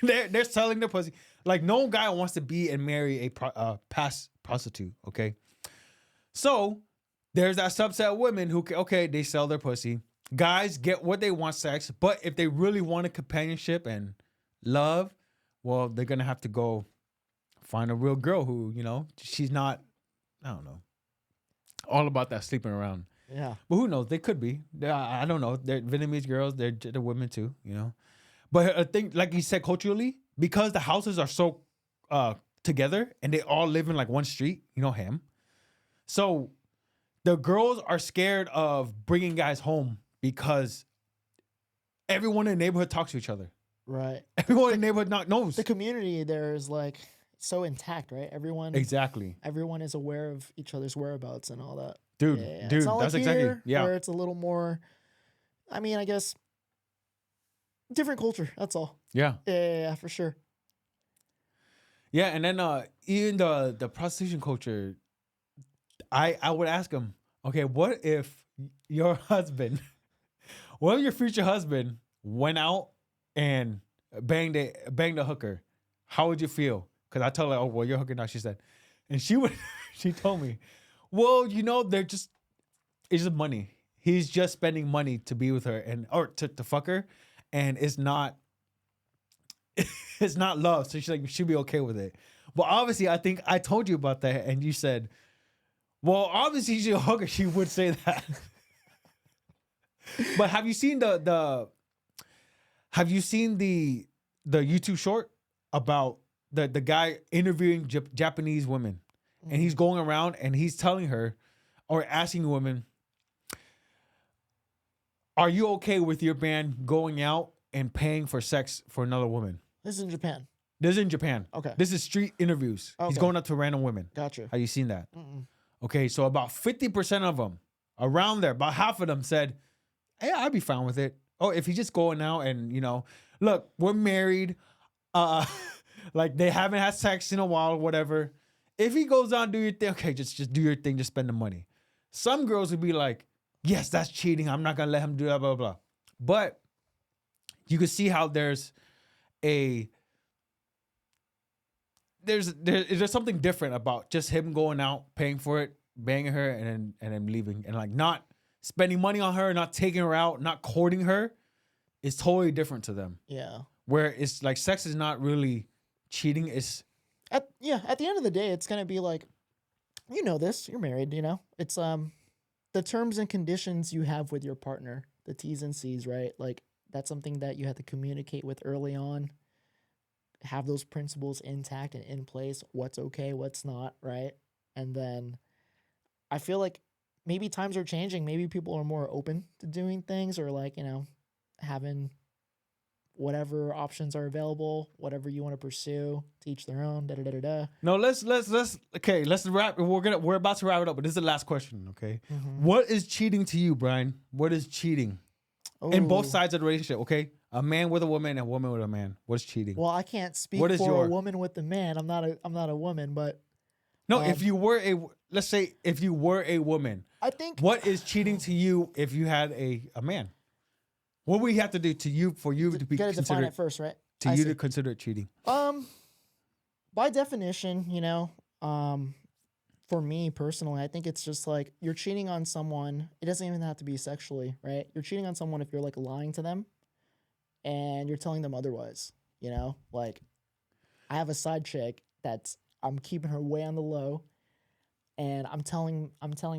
they're selling their pussy. Like no guy wants to be and marry a past prostitute. Okay, so there's that subset of women who they sell their pussy. Guys get what they want, sex, but if they really want a companionship and love, well, they're gonna have to go find a real girl who, she's not, I don't know, all about that sleeping around. Yeah. But who knows? They could be. I don't know. They're Vietnamese girls. They're women too, But I think, like you said, culturally, because the houses are so together and they all live in like one street, ham. So the girls are scared of bringing guys home because everyone in the neighborhood talks to each other. Right. Everyone in the neighborhood knows. The community there is like so intact, right? Everyone is aware of each other's whereabouts and all that. Dude, it's not that's like exactly here, where it's a little more, I mean, I guess different culture. That's all. Yeah. Yeah, for sure. Yeah, and then even the prostitution culture, I would ask him, okay, what if your future husband went out and banged a hooker? How would you feel? Because I told her, oh, well, you're hooking now, she said. And she told me, well, it's just money. He's just spending money to be with her or to fuck her. And it's not love. So she's like, she'll be okay with it. But obviously, I think I told you about that. And you said, well, obviously she's a hooker. She would say that. But have you seen the YouTube short about the guy interviewing Japanese women? And he's going around and he's telling her or asking women, Are you okay with your man going out and paying for sex for another woman? This is in Japan. This is in Japan. Okay. This is street interviews. He's Okay. going up to random women. Gotcha. Have you seen that? Mm-mm. Okay, so about 50% of them, around there, about half of them said, "Hey, I'd be fine with it." Oh, if he's just going out and look, we're married, like they haven't had sex in a while or whatever. If he goes on, do your thing. Okay, just do your thing. Just spend the money. Some girls would be like, "Yes, that's cheating. I'm not gonna let him do that." Blah blah blah. But you can see how there's something different about just him going out, paying for it, banging her, and then leaving, and like not spending money on her, not taking her out, not courting her. Is totally different to them. Yeah. Where it's like sex is not really cheating. It's At the end of the day, it's gonna be like, this. You're married. It's the terms and conditions you have with your partner, the T's and C's, right? Like that's something that you have to communicate with early on. Have those principles intact and in place. What's okay, what's not, right? And then I feel like maybe times are changing. Maybe people are more open to doing things, or like having whatever options are available, whatever you want to pursue, to each their own. Da da da da da. no. Let's okay. Let's wrap. We're about to wrap it up, but this is the last question. Okay, What is cheating to you, Brian? What is cheating? In both Ooh. sides of the relationship. Okay, a man with a woman and a woman with a man. What's cheating? Well, I can't speak What is for a woman with a man. I'm not a woman, but no. If you were let's say if you were a woman, I think what is cheating to you if you had a man? What would we have to do to you for you to be gotta define considered it first, right? to I you see. to consider it cheating? By definition, for me personally, I think it's just like you're cheating on someone. It doesn't even have to be sexually, right? You're cheating on someone if you're like lying to them and you're telling them otherwise, Like I have a side chick I'm keeping her way on the low, and I'm telling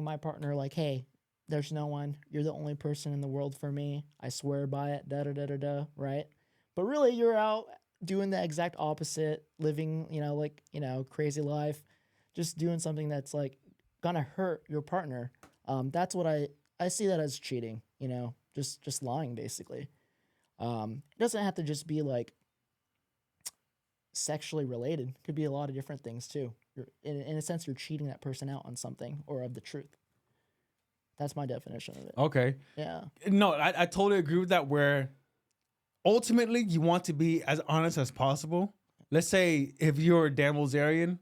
my partner like, "Hey, there's no one. You're the only person in the world for me. I swear by it." Da da da da da. Right? But really, you're out doing the exact opposite, living, crazy life, just doing something that's like gonna hurt your partner. That's what I see that as cheating. Just lying basically. It doesn't have to just be like sexually related. It could be a lot of different things too. You're in a sense you're cheating that person out on something or of the truth. That's my definition of it. Okay. Yeah. No, I totally agree with that. Where ultimately you want to be as honest as possible. Let's say if you're a Dan Bilzerian,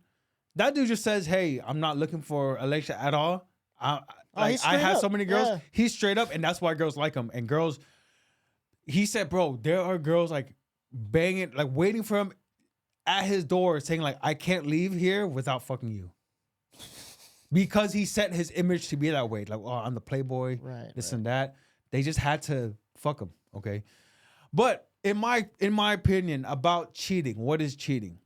that dude just says, "Hey, I'm not looking for a relationship at all. I have so many girls." Yeah. He's straight up, and that's why girls like him. And girls, he said, "Bro, there are girls like banging, like waiting for him at his door, saying like, I can't leave here without fucking you." Because he set his image to be that way. Like, oh, I'm the playboy, Right. this and that. They just had to fuck him, okay? But in my opinion about cheating, what is cheating?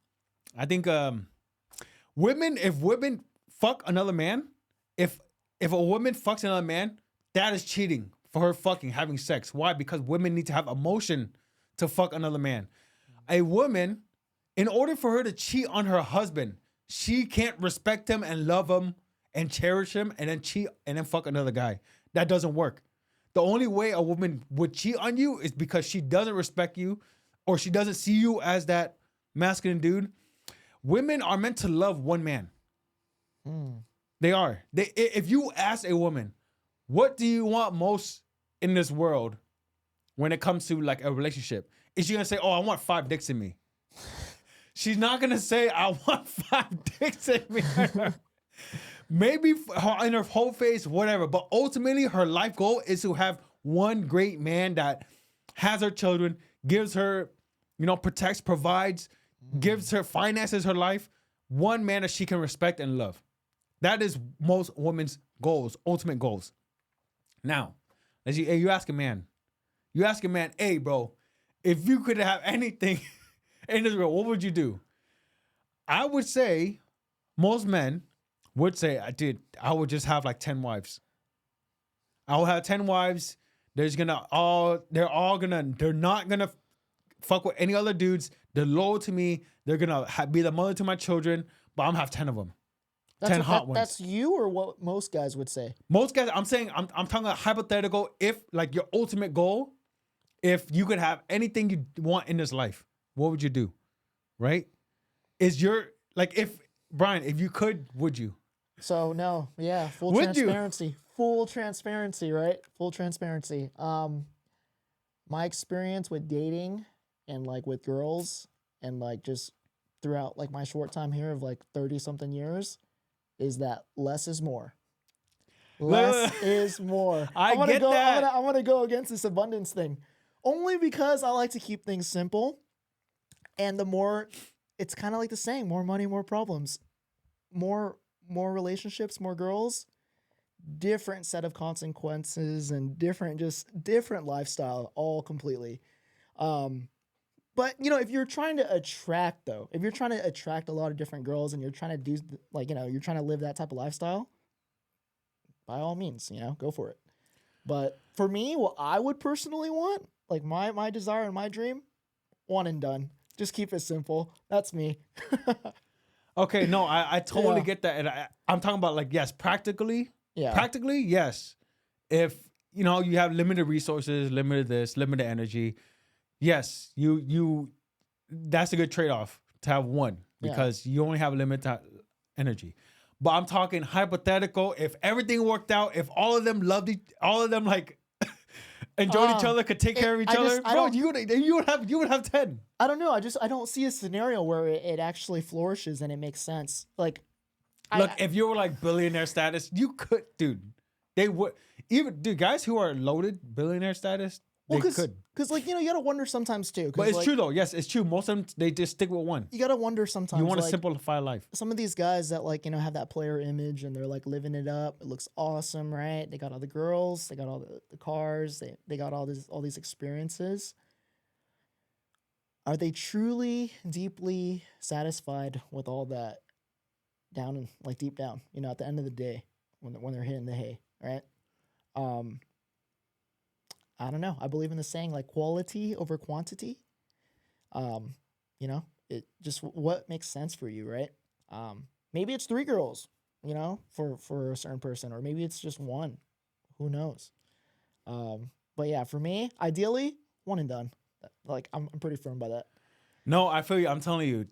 I think if women fuck another man, if a woman fucks another man, that is cheating for her fucking having sex. Why? Because women need to have emotion to fuck another man. A woman, in order for her to cheat on her husband, she can't respect him and love him and cherish him and then cheat and then fuck another guy. That doesn't work. The only way a woman would cheat on you is because she doesn't respect you or she doesn't see you as that masculine dude. Women are meant to love one man. They are. If you ask a woman, what do you want most in this world when it comes to like a relationship? Is she gonna say, "Oh, I want 5 dicks in me"? She's not gonna say, "I want 5 dicks in me." Maybe in her whole face, whatever. But ultimately, her life goal is to have one great man that has her children, gives her, protects, provides, gives her, finances her life. One man that she can respect and love. That is most women's goals, ultimate goals. Now, you ask a man, "Hey, bro, if you could have anything in this world, what would you do?" I would say most men would say, I would just have like 10 wives. I will have 10 wives. They're not gonna fuck with any other dudes. They're loyal to me. They're gonna be the mother to my children, but I'm gonna have 10 of them. 10 hot ones. That's you or what most guys would say. Most guys, I'm saying, I'm talking about hypothetical. If like your ultimate goal, if you could have anything you want in this life, what would you do? Right? Is your like if Brian, if you could, would you? So no, yeah, full Would you? transparency. Full transparency, right? Full transparency. My experience with dating and like with girls and like just throughout like my short time here of like 30 something years is that less is more. Less is more. I get that. I'm gonna go against this abundance thing. Only because I like to keep things simple. And the more it's kind of like the saying, more money, more problems. More relationships, more girls, different set of consequences and different lifestyle, all completely. But you know, if you're trying to attract a lot of different girls and you're trying to do like, you know, you're trying to live that type of lifestyle, by all means, you know, go for it. But for me, what I would personally want, like my desire and my dream, one and done. Just keep it simple. That's me. Okay, no, I totally Yeah. get that. And I'm talking about like, yes, practically, Yeah. yes. If, you know, you have limited resources, limited this, limited energy, yes, you that's a good trade-off to have one because you only have limited energy. But I'm talking hypothetical. If everything worked out, if all of them loved all of them like enjoyed each other, could take care of each other, bro, you would have 10. I don't know. I don't see a scenario where it actually flourishes and it makes sense. Like, Look, if you were like billionaire status, you could, dude. They would even, dude. Guys who are loaded billionaire status, they could. Because like, you know, you gotta wonder sometimes too. But it's like, true though. Yes, it's true. Most of them they just stick with one. You gotta wonder sometimes. You want to like, simplify life. some of these guys that like, you know, have that player image and they're like living it up. It looks awesome, right? They got all the girls, they got all the cars, they got all these experiences. Are they truly deeply satisfied with all that down and like deep down, you know, at the end of the day when they're hitting the hay, right? I don't know. I believe in the saying like quality over quantity. You know, it just what makes sense for you, right? Maybe it's 3 girls, you know, for a certain person, or maybe it's just one. Who knows? But yeah, for me, ideally, one and done. Like I'm pretty firm by that. No, I feel you. I'm telling you,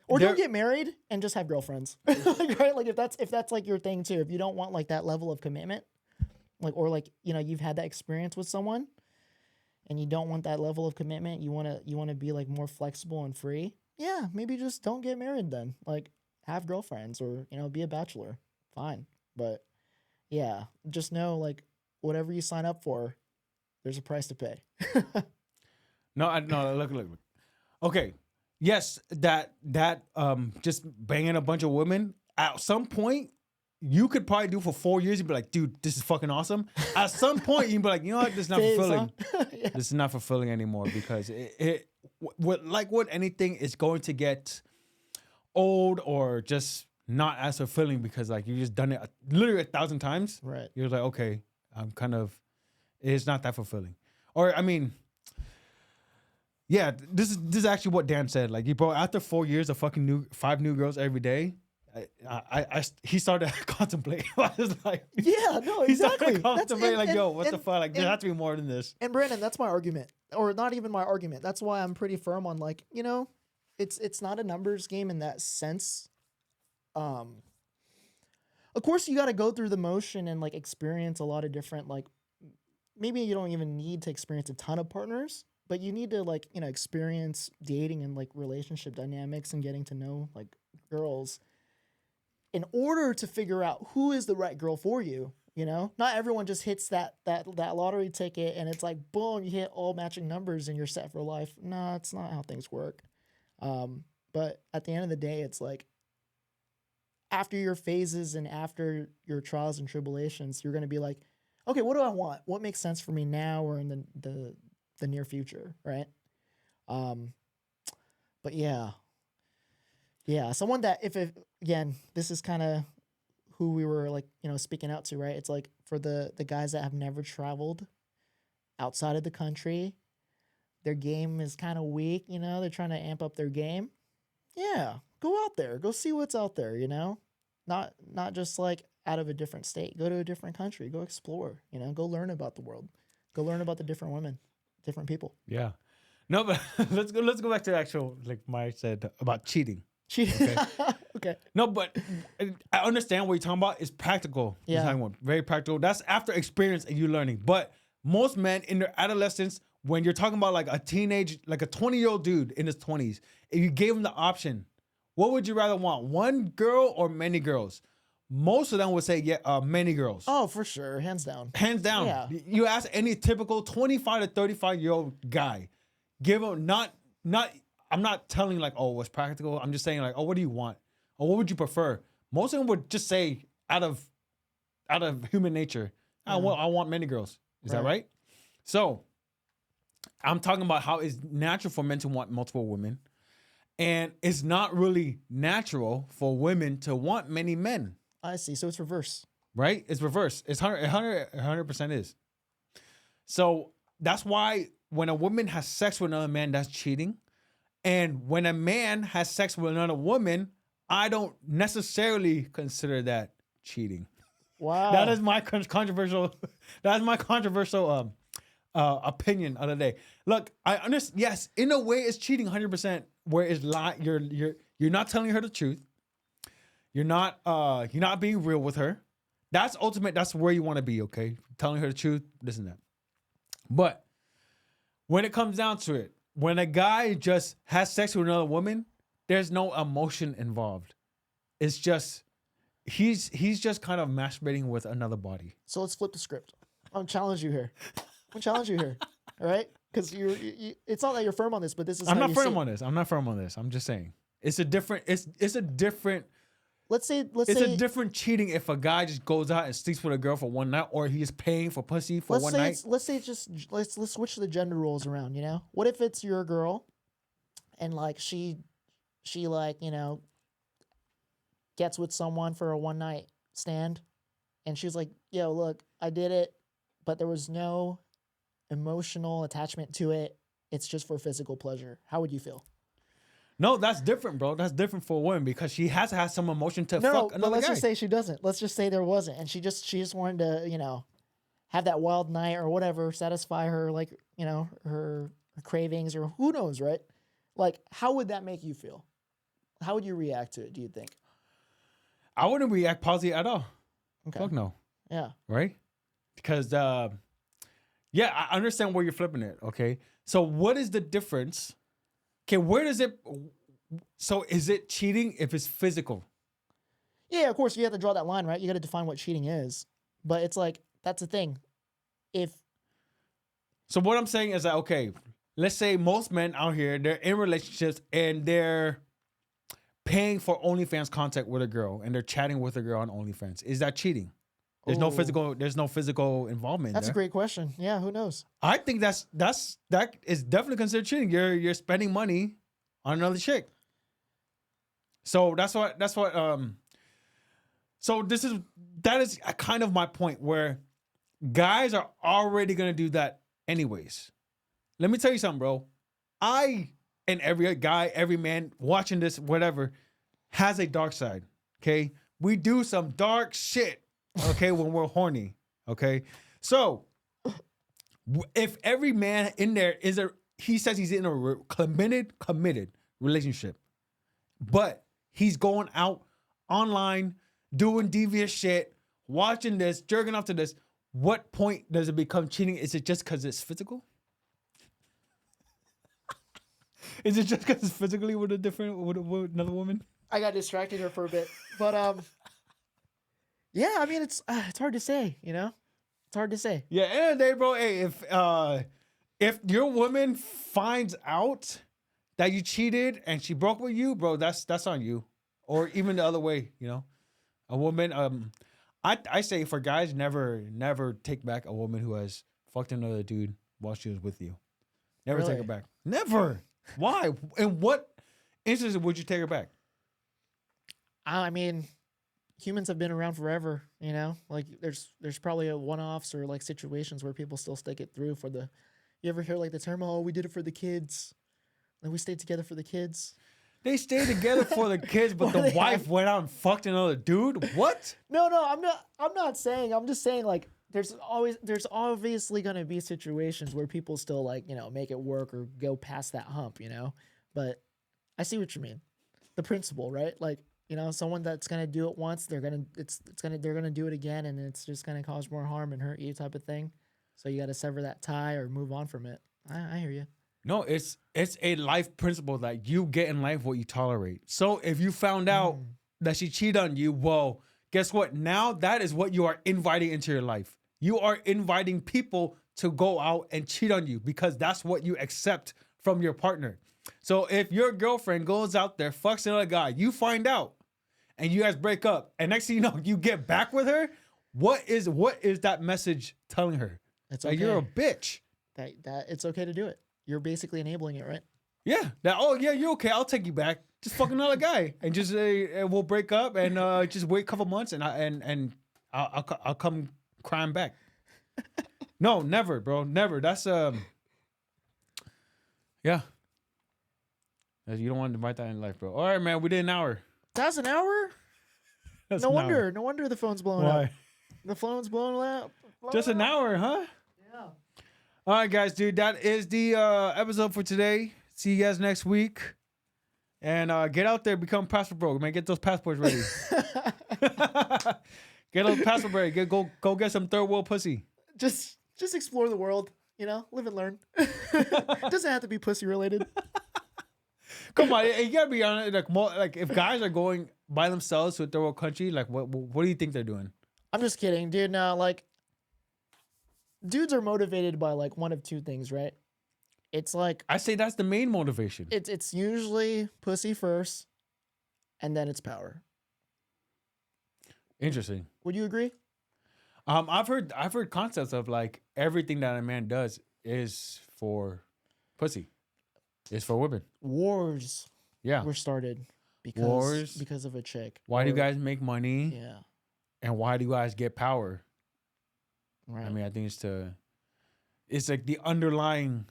Or don't get married and just have girlfriends, like, right? Like if that's like your thing too. If you don't want like that level of commitment, like or like you know you've had that experience with someone, and you don't want that level of commitment, you wanna be like more flexible and free. Yeah, maybe just don't get married then. Like have girlfriends or you know be a bachelor, fine. But yeah, just know like whatever you sign up for, there's a price to pay. No, look. Okay, yes, that just banging a bunch of women at some point you could probably do for 4 years. You'd be like, dude, this is fucking awesome. At some point, you'd be like, you know what, this is not fulfilling. Yeah. This is not fulfilling anymore because what anything is going to get old or just not as fulfilling because like you just done it literally 1,000 times. Right. You're like, okay, it's not that fulfilling. Or I mean. Yeah, this is actually what Dan said. Like, bro, after 4 years of fucking 5 new girls every day, he started to contemplate. I was like, yeah, no, he started exactly. to contemplate, like, yo, what the fuck? Like, there has to be more than this. And Brandon, that's my argument, or not even my argument. That's why I'm pretty firm on like, you know, it's not a numbers game in that sense. Of course, you got to go through the motion and like experience a lot of different like. Maybe you don't even need to experience a ton of partners. But you need to like, you know, experience dating and like relationship dynamics and getting to know like girls in order to figure out who is the right girl for you. You know, not everyone just hits that lottery ticket and it's like, boom, you hit all matching numbers and you're set for life. No, it's not how things work. But at the end of the day, it's like after your phases and after your trials and tribulations, you're going to be like, okay, what do I want? What makes sense for me now or in the near future, right? But yeah, someone that if again, this is kind of who we were like, you know, speaking out to, right? It's like for the guys that have never traveled outside of the country, their game is kind of weak, you know, they're trying to amp up their game. Yeah, go out there, go see what's out there, you know. not just like out of a different state. Go to a different country. Go explore. You know, go learn about the world. Go learn about the different women, different people. Yeah. No, but let's go back to the actual like Maya said about cheating. Cheating. Okay. Okay. No, but I understand what you're talking about. It's practical. You're Yeah. talking about very practical. That's after experience and you learning. But most men in their adolescence, when you're talking about like a teenage, like a 20-year-old dude in his 20s, if you gave him the option, what would you rather want? One girl or many girls? Most of them would say, yeah, many girls. Oh, for sure, hands down. Hands down. Yeah. You ask any typical 25 to 35-year-old guy, give him I'm not telling like, oh, what's practical. I'm just saying like, oh, what do you want? Or what would you prefer? Most of them would just say out of human nature, I want many girls. Is that right? So I'm talking about how it's natural for men to want multiple women. And it's not really natural for women to want many men. I see. So it's reverse. Right? It's reverse. It's 100% is. So that's why when a woman has sex with another man, that's cheating. And when a man has sex with another woman, I don't necessarily consider that cheating. Wow. That is my controversial. That's my controversial opinion of the day. Look, I understand. Yes, in a way, it's cheating 100%. Where it's lie. You're not telling her the truth. You're not being real with her. That's ultimate. That's where you want to be. Okay, telling her the truth. This and that. But when it comes down to it, when a guy just has sex with another woman, there's no emotion involved. It's just he's just kind of masturbating with another body. So let's flip the script. I'm challenge you here. All right? Because it's not that you're firm on this, but this is. I'm not firm on this. I'm just saying it's a different. It's a different. Let's say a different cheating if a guy just goes out and sleeps with a girl for one night, or he's paying for pussy for one night. Let's switch the gender roles around. You know, what if it's your girl, and like she like gets with someone for a one night stand, and she's like, "Yo, look, I did it, but there was no emotional attachment to it. It's just for physical pleasure." How would you feel? No, that's different, bro. That's different for a woman because she has to have some emotion to fuck another but let's guy. just say she doesn't. Let's just say there wasn't, and she just wanted to, have that wild night or whatever, satisfy her her cravings or who knows, right? Like, how would that make you feel? How would you react to it? Do you think? I wouldn't react positive at all. Okay. Fuck no. Yeah. Right? Because I understand where you're flipping it. Okay. So what is the difference? Okay, where does it? So is it cheating if it's physical? Yeah, of course you have to draw that line, right? You got to define what cheating is. But it's like that's the thing. So what I'm saying is that okay, let's say most men out here they're in relationships and they're paying for OnlyFans content with a girl and they're chatting with a girl on OnlyFans. Is that cheating? There's no physical involvement. That's a great question. Yeah, who knows? I think that is definitely considered cheating. You're spending money on another chick. So that's what so that is kind of my point where guys are already gonna do that anyways. Let me tell you something, bro. I and every guy, every man watching this, whatever, has a dark side. Okay. We do some dark shit. Okay, when we're horny. Okay. So if every man in there he says he's in a committed relationship, but he's going out online, doing devious shit, watching this, jerking off to this, what point does it become cheating? Is it just because it's physical? Is it just because it's physically with another woman? I got distracted here for a bit, but yeah, I mean it's hard to say, It's hard to say. Yeah, end of the day, bro. Hey, if your woman finds out that you cheated and she broke with you, bro, that's on you. Or even the other way, a woman. I say for guys, never take back a woman who has fucked another dude while she was with you. Never Really? take her back. Never. Why? In what instance would you take her back? I mean, humans have been around forever, Like there's probably a one-offs or like situations where people still stick it through for you ever hear like the term, "Oh, we did it for the kids." Like we stayed together for the kids. They stayed together for the kids, but Or the they wife have- went out and fucked another dude. What? No, I'm not saying. I'm just saying like there's obviously gonna be situations where people still like make it work or go past that hump, But I see what you mean. The principle, right? Like someone that's gonna do it once, they're gonna do it again, and it's just gonna cause more harm and hurt you, type of thing. So you got to sever that tie or move on from it. I hear you. No, it's a life principle that you get in life what you tolerate. So if you found out that she cheated on you, well, guess what? Now that is what you are inviting into your life. You are inviting people to go out and cheat on you because that's what you accept from your partner. So if your girlfriend goes out there, fucks another guy, you find out, and you guys break up, and next thing you know, you get back with her. What is that message telling her? It's That okay. you're a bitch. That it's okay to do it. You're basically enabling it, right? Yeah. You're okay. I'll take you back. Just fuck another guy, and just we'll break up, and just wait a couple months, and I'll come crying back. No, never, bro, never. That's yeah. You don't want to invite that in life, bro. All right, man. We did an hour. That's an hour. That's No an hour. No wonder the phone's blowing up. Why? The phone's blowing up. Just an hour, huh? Yeah. All right, guys, dude. That is the episode for today. See you guys next week. And get out there, become passport bro, man. Get those passports ready. Get those passports ready. Go get some third world pussy. Just explore the world. Live and learn. Doesn't have to be pussy related. Come on, you gotta be honest. Like if guys are going by themselves to a third world country, like what do you think they're doing? I'm just kidding, dude. Now, like, dudes are motivated by like one of two things, right? It's like I say that's the main motivation. it's usually pussy first, and then it's power. Interesting. Would you agree? I've heard concepts of like everything that a man does is for pussy. It's for women. Wars Yeah. were started because of a chick. Why do you guys make money? Yeah. And why do you guys get power? Right. I mean, I think it's like the underlying.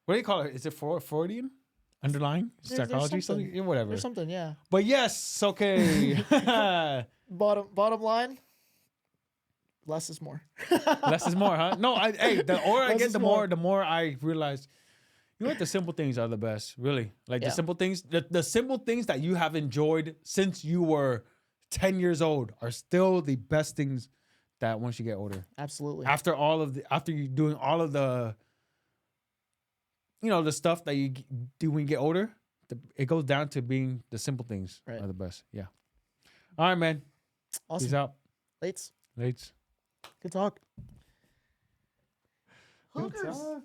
What do you call it? Is it Freudian? Underlying There's psychology, something? Yeah, whatever. There's something, yeah. But yes, okay. Bottom line, less is more. Less is more, huh? No, the older I Less get, is the more. more I realize. You know what? The simple things are the best, really. Like Yeah. the simple things, the simple things that you have enjoyed since you were 10 years old are still the best things that once you get older. Absolutely. After you doing all of the, the stuff that you do when you get older, it goes down to being the simple things Right. are the best. Yeah. All right, man. Awesome. Peace out. Lates. Lates. Good talk. Good Hookers. talk.